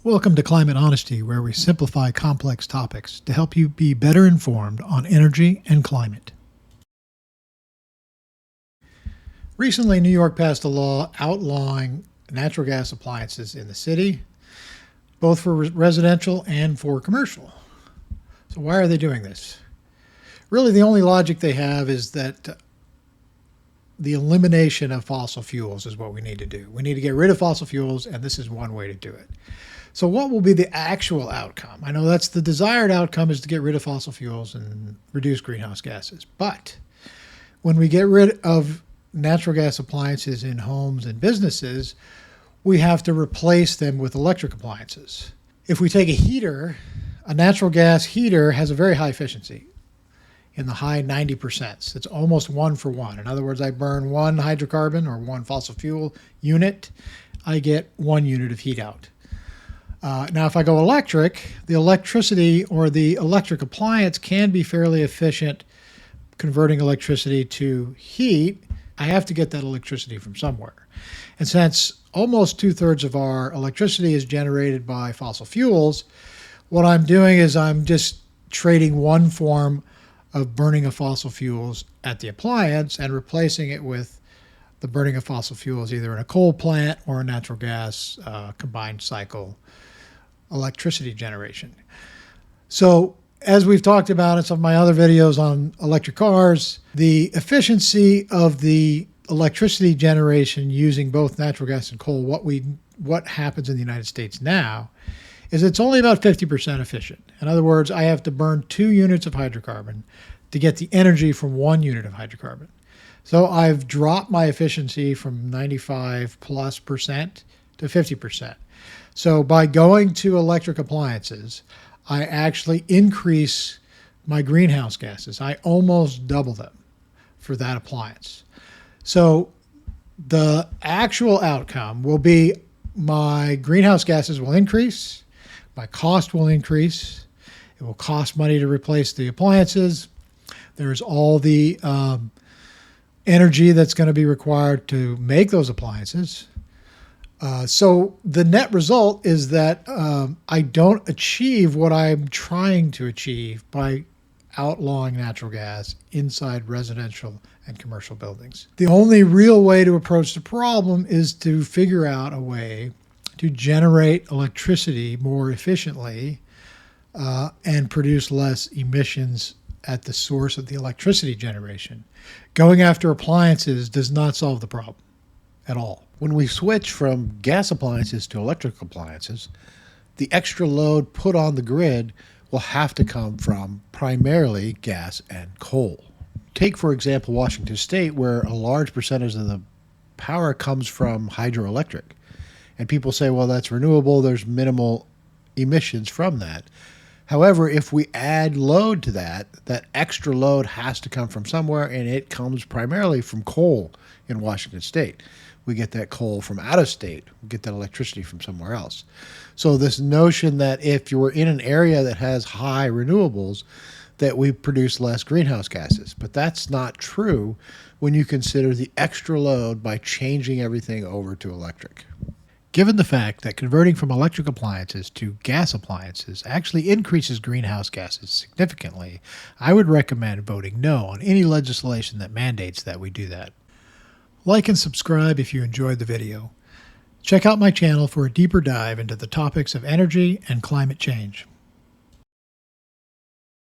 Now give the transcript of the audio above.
Welcome to Climate Honesty, where we simplify complex topics to help you be better informed on energy and climate. Recently, New York passed a law outlawing natural gas appliances in the city, both for residential and for commercial. So why are they doing this? Really, the only logic they have is that the elimination of fossil fuels is what we need to do. We need to get rid of fossil fuels, and this is one way to do it. So what will be the actual outcome? I know that's the desired outcome, is to get rid of fossil fuels and reduce greenhouse gases. But when we get rid of natural gas appliances in homes and businesses, we have to replace them with electric appliances. If we take a heater, a natural gas heater has a very high efficiency, in the high 90%. It's almost 1 for 1. In other words, I burn 1 hydrocarbon or 1 fossil fuel unit, I get 1 unit of heat out. Now, if I go electric, the electricity or the electric appliance can be fairly efficient converting electricity to heat. I have to get that electricity from somewhere. And since almost 2/3 of our electricity is generated by fossil fuels, what I'm doing is I'm just trading one form of burning of fossil fuels at the appliance and replacing it with the burning of fossil fuels either in a coal plant or a natural gas combined cycle electricity generation. So as we've talked about in some of my other videos on electric cars, the efficiency of the electricity generation using both natural gas and coal, what happens in the United States now is it's only about 50% efficient. In other words, I have to burn 2 units of hydrocarbon to get the energy from 1 unit of hydrocarbon. So I've dropped my efficiency from 95+% to 50%. So by going to electric appliances, I actually increase my greenhouse gases. I almost double them for that appliance. So the actual outcome will be my greenhouse gases will increase, my cost will increase, it will cost money to replace the appliances. There's all the energy that's going to be required to make those appliances. So the net result is that I don't achieve what I'm trying to achieve by outlawing natural gas inside residential and commercial buildings. The only real way to approach the problem is to figure out a way to generate electricity more efficiently and produce less emissions at the source of the electricity generation. Going after appliances does not solve the problem at all. When we switch from gas appliances to electric appliances, the extra load put on the grid will have to come from primarily gas and coal. Take, for example, Washington State, where a large percentage of the power comes from hydroelectric. And people say, well, that's renewable, there's minimal emissions from that. However, if we add load to that, that extra load has to come from somewhere, and it comes primarily from coal in Washington State. We get that coal from out of state. We get that electricity from somewhere else. So this notion that if you were in an area that has high renewables, that we produce less greenhouse gases. But that's not true when you consider the extra load by changing everything over to electric. Given the fact that converting from electric appliances to gas appliances actually increases greenhouse gases significantly, I would recommend voting no on any legislation that mandates that we do that. Like and subscribe if you enjoyed the video. Check out my channel for a deeper dive into the topics of energy and climate change.